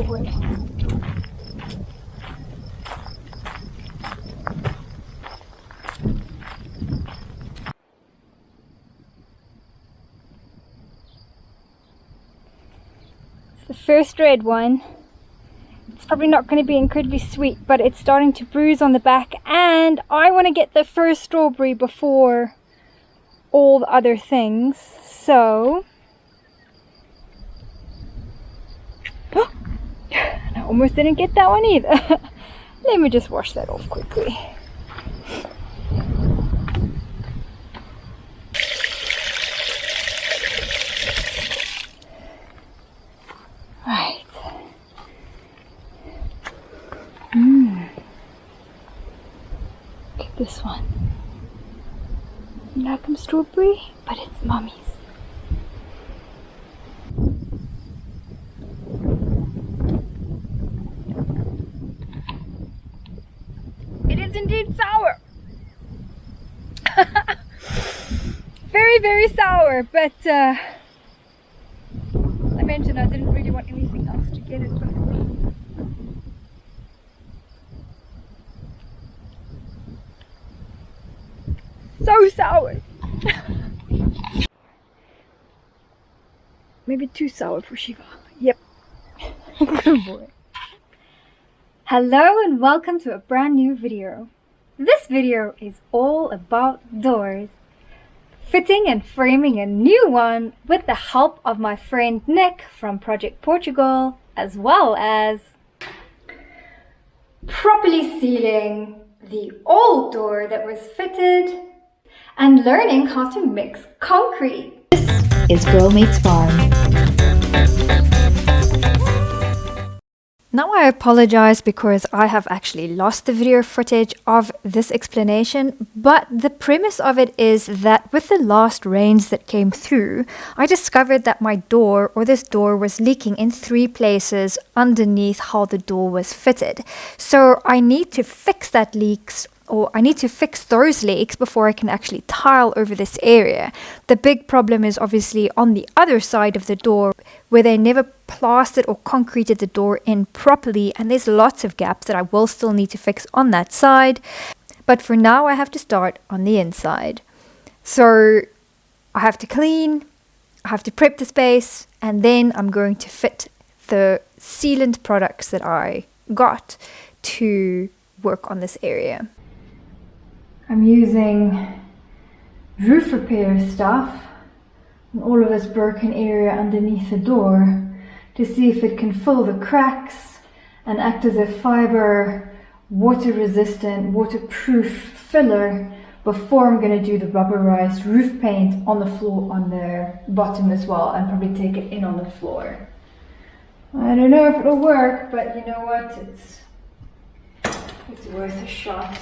forward. It's the first red one. It's probably not going to be incredibly sweet, but it's starting to bruise on the back, and I want to get the first strawberry before all the other things, so I almost didn't get that one either. Let me just wash that off quickly. Right. Look at this one. Like them strawberry, but it's mummy's. It is indeed sour. Very, very sour, but I mentioned I didn't really want anything else to get it before. So sour. Maybe too sour for Shiva. Yep. Good boy. Hello and welcome to a brand new video. This video is all about doors. Fitting and framing a new one with the help of my friend Nick from Project Portugal, as well as properly sealing the old door that was fitted and learning how to mix concrete. This is Girl Meets Farm. Now I apologize because I have actually lost the video footage of this explanation, but the premise of it is that with the last rains that came through, I discovered that my door, or this door, was leaking in 3 places underneath how the door was fitted. So I need to fix that leaks, or I need to fix those leaks before I can actually tile over this area. The big problem is obviously on the other side of the door, where they never plastered or concreted the door in properly, and there's lots of gaps that I will still need to fix on that side. But for now I have to start on the inside. So I have to clean, I have to prep the space, and then I'm going to fit the sealant products that I got to work on this area. I'm using roof repair stuff and all of this broken area underneath the door to see if it can fill the cracks and act as a fiber, water resistant, waterproof filler before I'm going to do the rubberized roof paint on the floor, on the bottom as well, and probably take it in on the floor. I don't know if it'll work, but you know what, it's worth a shot.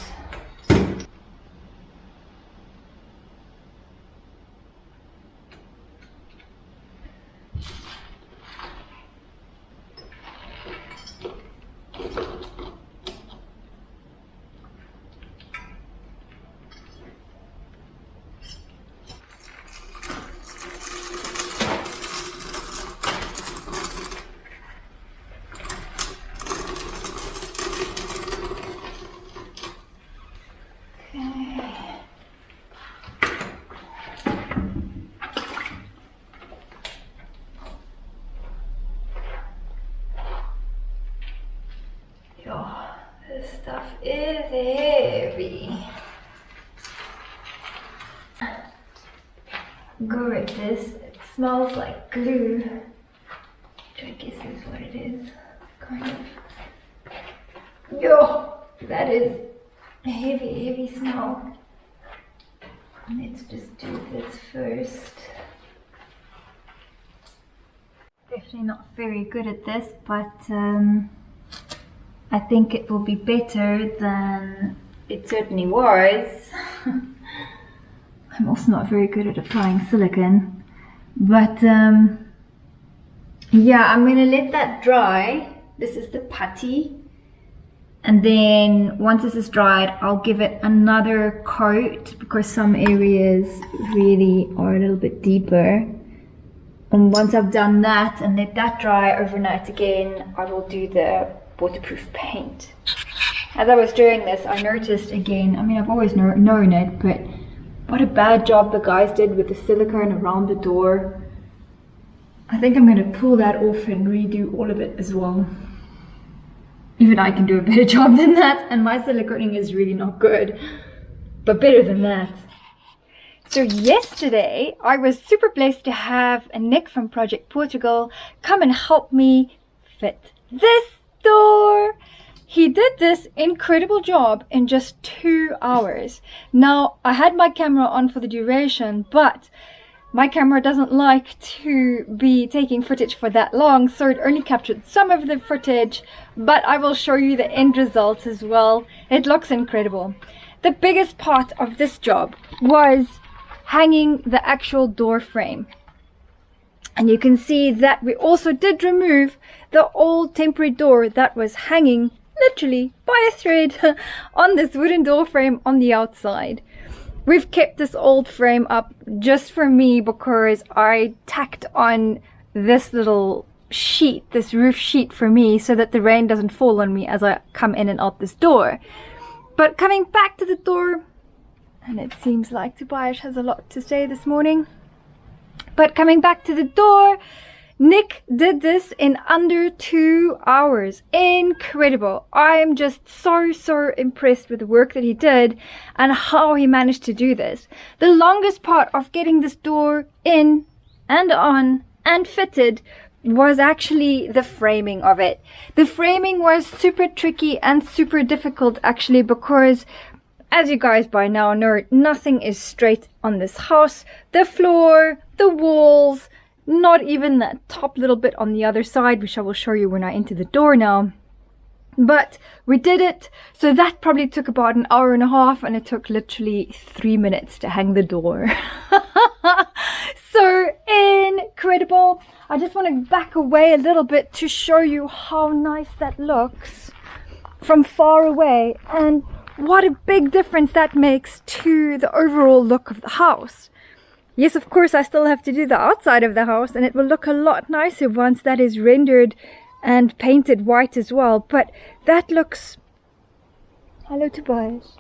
Oh, this stuff is heavy. Go at this. It smells like glue, which I guess is what it is. Kind of. Yo, that is a heavy, heavy smell. Let's just do this first. Definitely not very good at this, but I think it will be better than it certainly was. I'm also not very good at applying silicone, but yeah, I'm gonna let that dry. This is the putty, and then once this is dried, I'll give it another coat because some areas really are a little bit deeper. And once I've done that and let that dry overnight again, I will do the waterproof paint. As I was doing this, I noticed again, I mean, I've always known it, but what a bad job the guys did with the silicone around the door. I think I'm going to pull that off and redo all of it as well. Even I can do a better job than that, and my siliconing is really not good, but better than that. So yesterday, I was super blessed to have Nick from Project Portugal come and help me fit this door. He did this incredible job in just 2 hours. Now, I had my camera on for the duration, but my camera doesn't like to be taking footage for that long, so it only captured some of the footage, but I will show you the end result as well. It looks incredible. The biggest part of this job was hanging the actual door frame. And you can see that we also did remove the old temporary door that was hanging literally by a thread on this wooden door frame on the outside. We've kept this old frame up just for me because I tacked on this little sheet, this roof sheet for me, so that the rain doesn't fall on me as I come in and out this door. But coming back to the door, and it seems like Tobias has a lot to say this morning. But coming back to the door, Nick did this in under 2 hours. Incredible. I am just so impressed with the work that he did and how he managed to do this. The longest part of getting this door in and on and fitted was actually the framing of it. The framing was super tricky and super difficult actually, because as you guys by now know, nothing is straight on this house. The floor, the walls, not even that top little bit on the other side, which I will show you when I enter the door now. But we did it. So that probably took about an hour and a half, and it took literally 3 minutes to hang the door. So incredible. I just want to back away a little bit to show you how nice that looks from far away, and what a big difference that makes to the overall look of the house. Yes, of course, I still have to do the outside of the house, and it will look a lot nicer once that is rendered and painted white as well. But that looks... Hello, Tobias.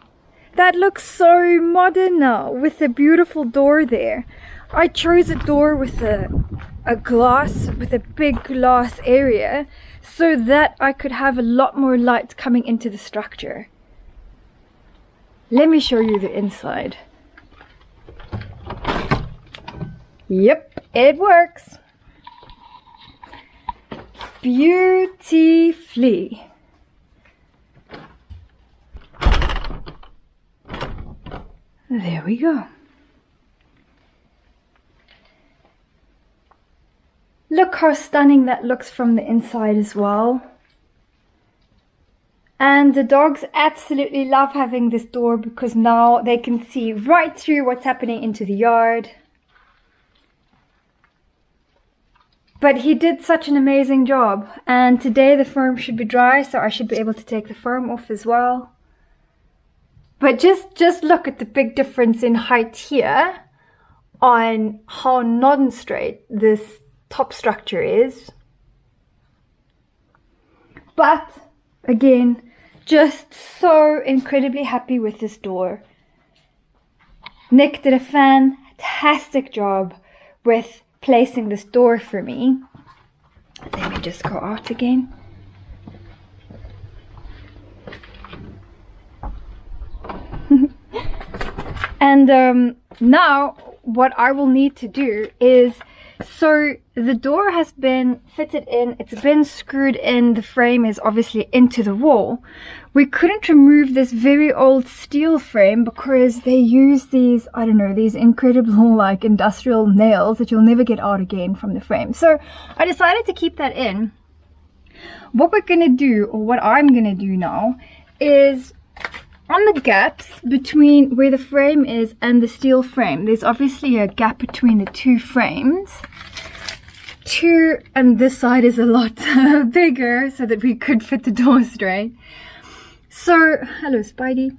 That looks so modern now with the beautiful door there. I chose a door with a glass, with a big glass area, so that I could have a lot more light coming into the structure. Let me show you the inside. Yep, it works. Beautifully. There we go. Look how stunning that looks from the inside as well. And the dogs absolutely love having this door because now they can see right through what's happening into the yard. But he did such an amazing job, and today the foam should be dry, so I should be able to take the foam off as well. But just look at the big difference in height here on how non-straight this top structure is. But again, just so incredibly happy with this door. Nick did a fantastic job with placing this door for me. Let me just go out again. And now what I will need to do is, so the door has been fitted in, it's been screwed in, the frame is obviously into the wall. We couldn't remove this very old steel frame because they use these, I don't know, these incredible like industrial nails that you'll never get out again from the frame. So I decided to keep that in. What we're gonna do, or what I'm gonna do now, is on the gaps between where the frame is and the steel frame, there's obviously a gap between the two frames. And this side is a lot bigger so that we could fit the door straight. So, hello Spidey.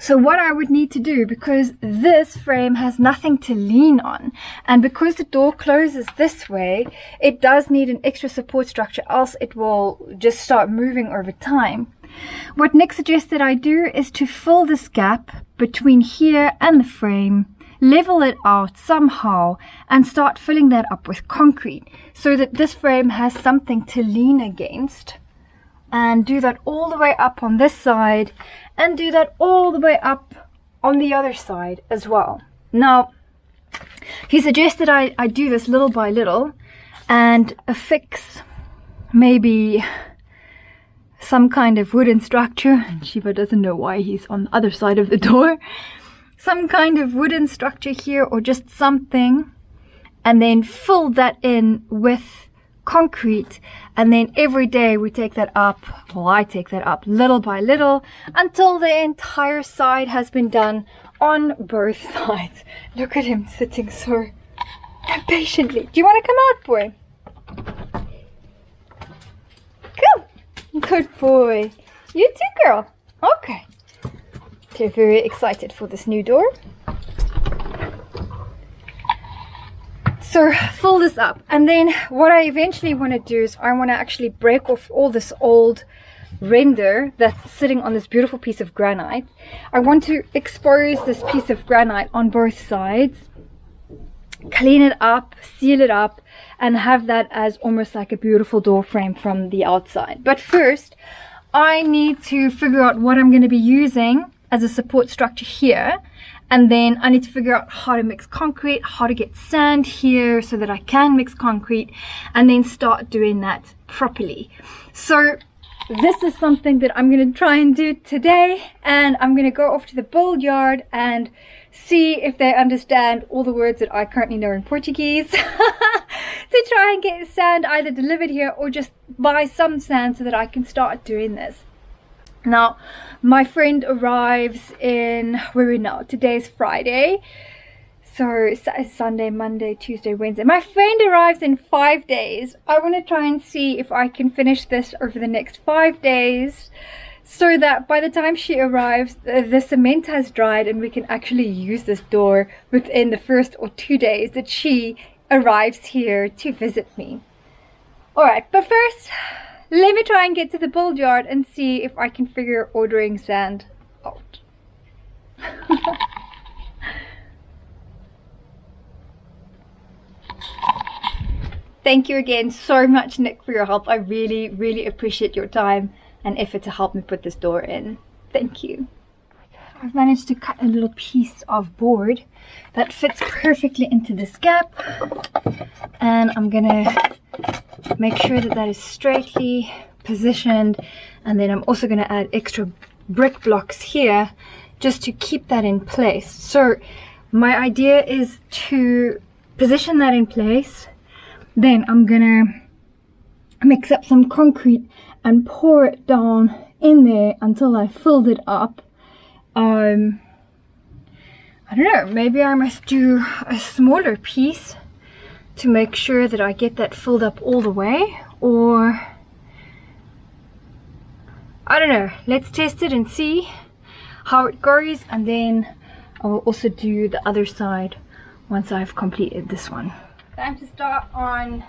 So what I would need to do, because this frame has nothing to lean on, and because the door closes this way, it does need an extra support structure, else it will just start moving over time. What Nick suggested I do is to fill this gap between here and the frame, level it out somehow, and start filling that up with concrete so that this frame has something to lean against. And do that all the way up on this side, and do that all the way up on the other side as well. Now, he suggested I do this little by little and affix maybe some kind of wooden structure. And Shiva doesn't know why he's on the other side of the door. Some kind of wooden structure here, or just something, and then fill that in with concrete, and then every day we take that up, well, I take that up little by little until the entire side has been done on both sides. Look at him sitting so impatiently. Do you want to come out, boy? Come. Good boy. You too, girl. Okay. They're very excited for this new door. So fill this up, and then what I eventually want to do is I want to actually break off all this old render that's sitting on this beautiful piece of granite. I want to expose this piece of granite on both sides, clean it up, seal it up, and have that as almost like a beautiful door frame from the outside. But first, I need to figure out what I'm going to be using as a support structure here. And then I need to figure out how to mix concrete, how to get sand here so that I can mix concrete, and then start doing that properly. So this is something that I'm going to try and do today, and I'm going to go off to the build yard and see if they understand all the words that I currently know in Portuguese to try and get sand either delivered here or just buy some sand so that I can start doing this. Now, my friend arrives in, where are we now? Today's Friday. So, Sunday, Monday, Tuesday, Wednesday. My friend arrives in 5 days. I want to try and see if I can finish this over the next 5 days, so that by the time she arrives, the cement has dried and we can actually use this door within the first or 2 days that she arrives here to visit me. Alright, but first, let me try and get to the build yard and see if I can figure ordering sand out. Thank you again so much, Nick, for your help. I really, really appreciate your time and effort to help me put this door in. Thank you. I've managed to cut a little piece of board that fits perfectly into this gap, and I'm gonna make sure that that is straightly positioned, and then I'm also going to add extra brick blocks here just to keep that in place. So my idea is to position that in place, then I'm going to mix up some concrete and pour it down in there until I filled it up. I don't know, maybe I must do a smaller piece to make sure that I get that filled up all the way, or I don't know. Let's test it and see how it goes, and then I will also do the other side once I've completed this one. Time to start on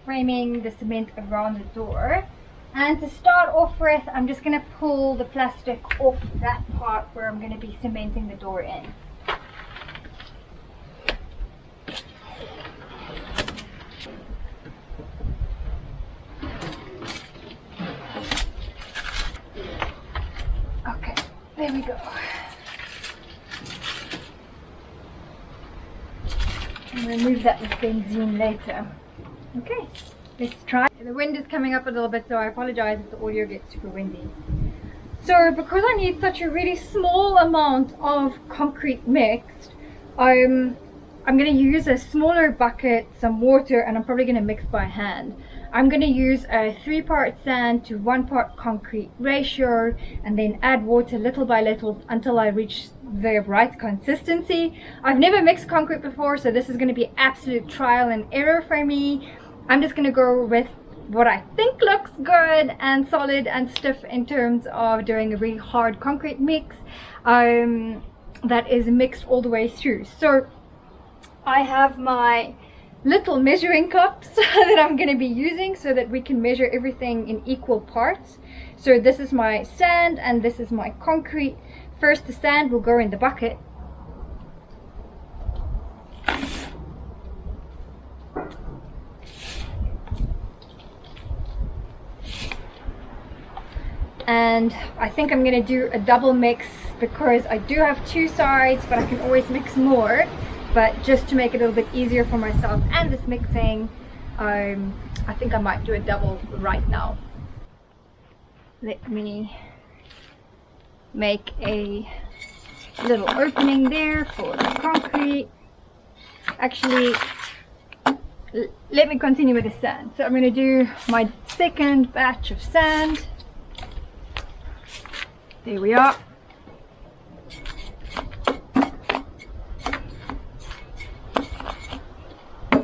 framing the cement around the door, and to start off with, I'm just going to pull the plastic off that part where I'm going to be cementing the door in. There we go. And remove that with benzene later. Okay, let's try. The wind is coming up a little bit, so I apologize if the audio gets super windy. So because I need such a really small amount of concrete mixed, I'm going to use a smaller bucket, some water, and I'm probably going to mix by hand. I'm going to use a 3-part sand to 1-part concrete ratio, and then add water little by little until I reach the right consistency. I've never mixed concrete before, so this is going to be absolute trial and error for me. I'm just going to go with what I think looks good and solid and stiff in terms of doing a really hard concrete mix that is mixed all the way through. So I have my little measuring cups that I'm going to be using so that we can measure everything in equal parts. So this is my sand and this is my concrete. First the sand will go in the bucket. And I think I'm going to do a double mix because I do have two sides, but I can always mix more. But just to make it a little bit easier for myself and this mixing, I think I might do a double right now. Let me make a little opening there for the concrete. Actually, let me continue with the sand. So I'm going to do my second batch of sand. There we are.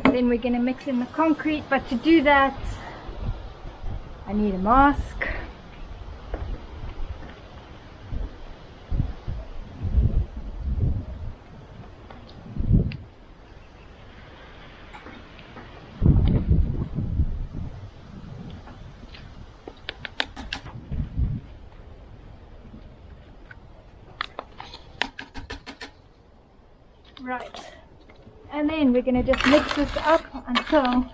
Then we're going to mix in the concrete, but to do that I need a mask. Right, and then we're going to just mix this up until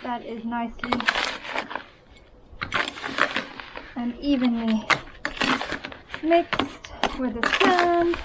that is nicely and evenly mixed with the sand.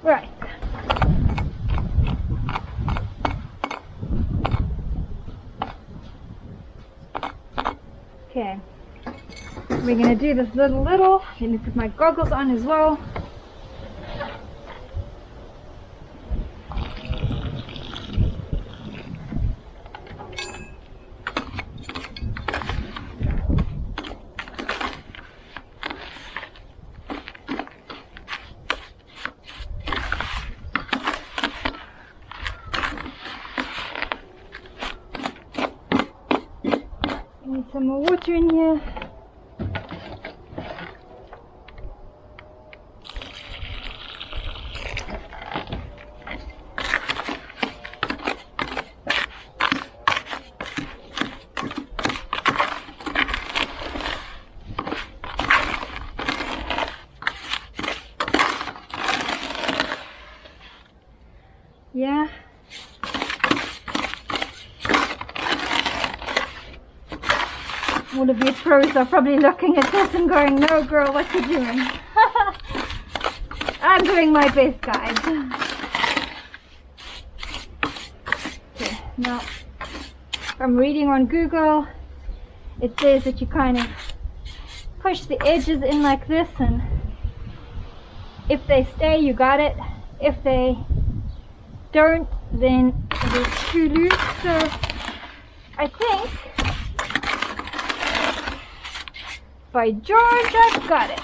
Right. Okay. We're gonna do this little. Let me put my goggles on as well. Need some more water in here. Yeah. All of you pros are probably looking at this and going, no girl, what you doing? I'm doing my best, guys. Okay, now from reading on Google, it says that you kind of push the edges in like this, and if they stay, you got it. If they don't, then it is too loose. So I think, by George, I've got it.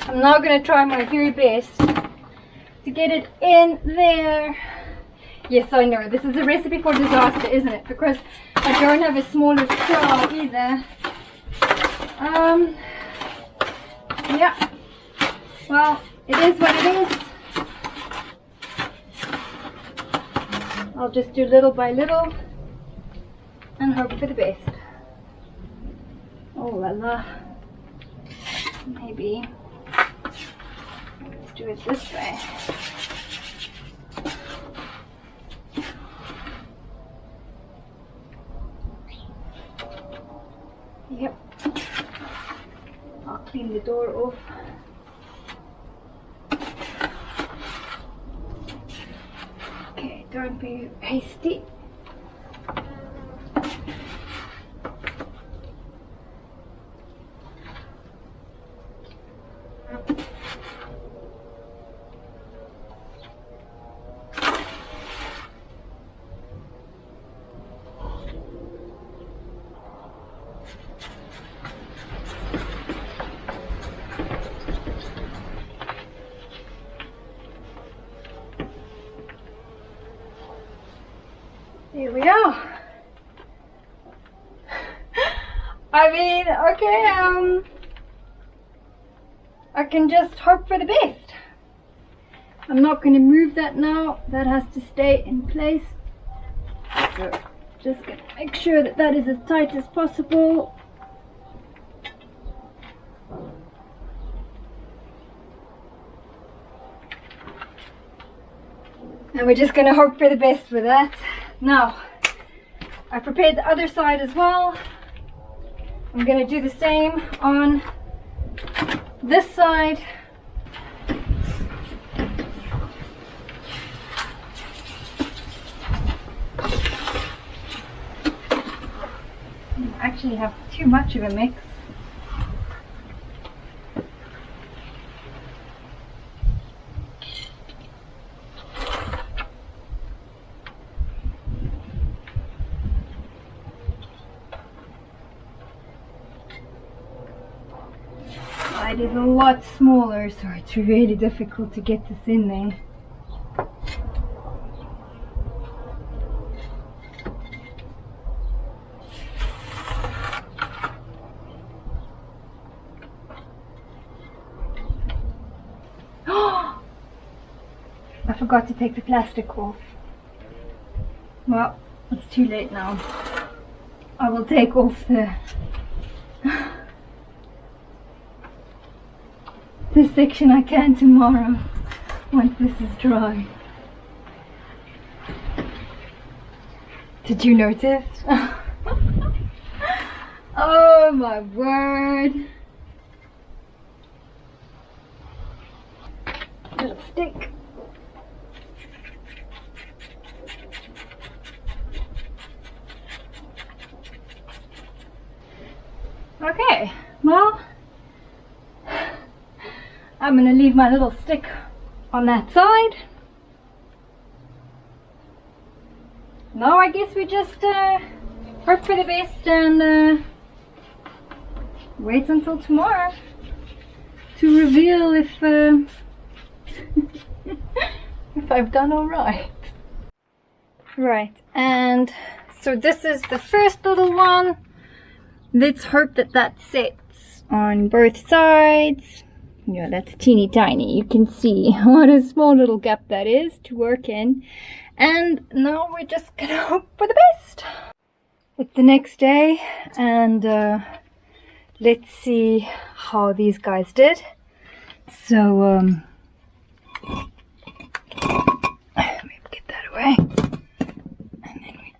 I'm now going to try my very best to get it in there. Yes, I know, this is a recipe for disaster, isn't it? Because I don't have a smaller straw either. Yeah. Well, it is what it is. I'll just do little by little and hope for the best. Oh la la. Maybe let's do it this way. Yep. I'll clean the door off. don't be hasty. Here we go. I mean, okay, I can just hope for the best. I'm not going to move that now. That has to stay in place. So, just going to make sure that that is as tight as possible. And we're just going to hope for the best with that. Now, I prepared the other side as well. I'm going to do the same on this side. I actually have too much of a mix. It is a lot smaller, so it's really difficult to get this in there. I forgot to take the plastic off. Well, it's too late now. I will take off this section I can tomorrow, once this is dry. Did you notice? Oh my word. Little stick. Okay, well, I'm going to leave my little stick on that side. Now I guess we just hope for the best and wait until tomorrow to reveal if if I've done all right. Right, and so this is the first little one. Let's hope that that sits on both sides. Yeah, that's teeny tiny. You can see what a small little gap that is to work in. And now we're just gonna hope for the best. It's the next day, and let's see how these guys did. So, maybe get that away. And then we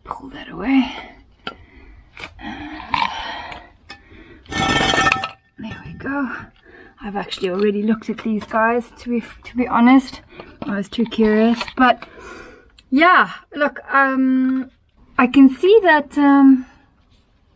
pull that away. There we go. I've actually already looked at these guys, to be honest. I was too curious, but yeah, look, I can see that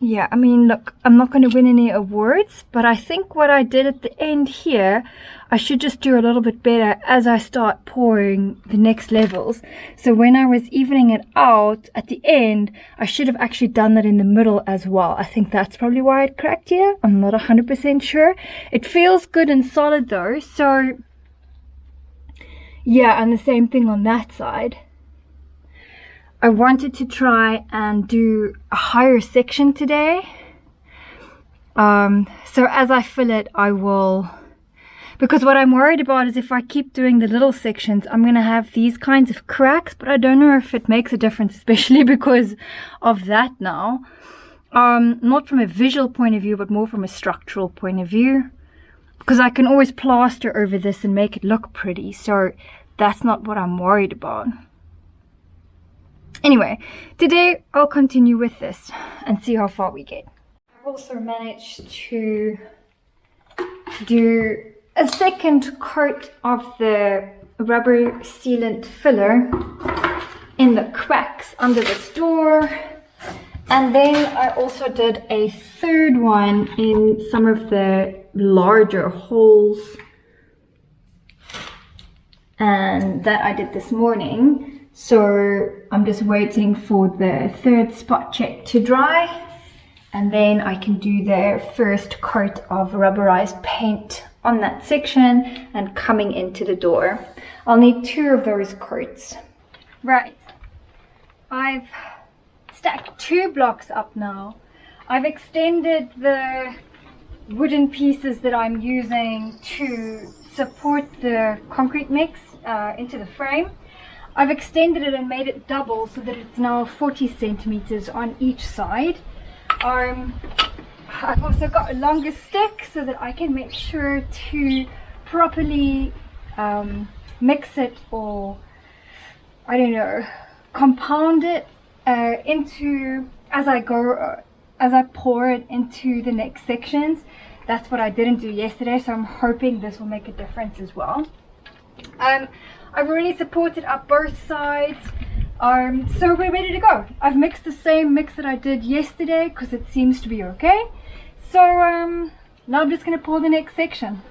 yeah, I mean, look, I'm not going to win any awards, but I think what I did at the end here, I should just do a little bit better as I start pouring the next levels. So when I was evening it out at the end, I should have actually done that in the middle as well. I think that's probably why it cracked here. I'm not 100% sure. It feels good and solid though, so yeah, and the same thing on that side. I wanted to try and do a higher section today. So as I fill it, I will, because what I'm worried about is if I keep doing the little sections, I'm going to have these kinds of cracks, but I don't know if it makes a difference, especially because of that now. Not from a visual point of view, but more from a structural point of view, because I can always plaster over this and make it look pretty. So that's not what I'm worried about. Anyway, today I'll continue with this and see how far we get. I've also managed to do a second coat of the rubber sealant filler in the cracks under this door. And then I also did a third one in some of the larger holes. And that I did this morning. So I'm just waiting for the third spot check to dry. And then I can do the first coat of rubberized paint on that section and coming into the door. I'll need 2 of those coats. Right. I've stacked 2 blocks up now. I've extended the wooden pieces that I'm using to support the concrete mix into the frame. I've extended it and made it double so that it's now 40 centimeters on each side. I've also got a longer stick so that I can make sure to properly mix it, or I don't know, compound it into as I pour it into the next sections. That's what I didn't do yesterday, so I'm hoping this will make a difference as well. I've already supported up both sides, so we're ready to go. I've mixed the same mix that I did yesterday because it seems to be okay. So now I'm just going to pour the next section.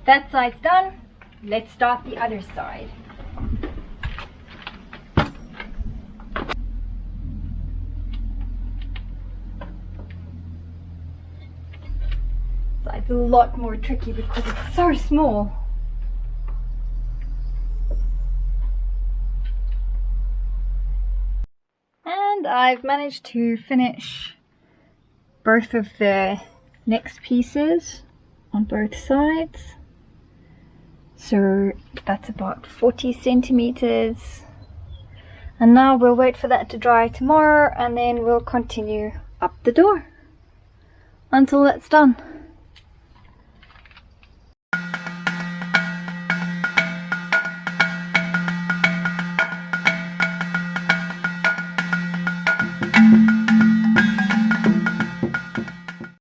That side's done. Let's start the other side. Side's a lot more tricky because it's so small. And I've managed to finish both of the next pieces on both sides. So that's about 40 centimeters. And now we'll wait for that to dry tomorrow, and then we'll continue up the door until that's done.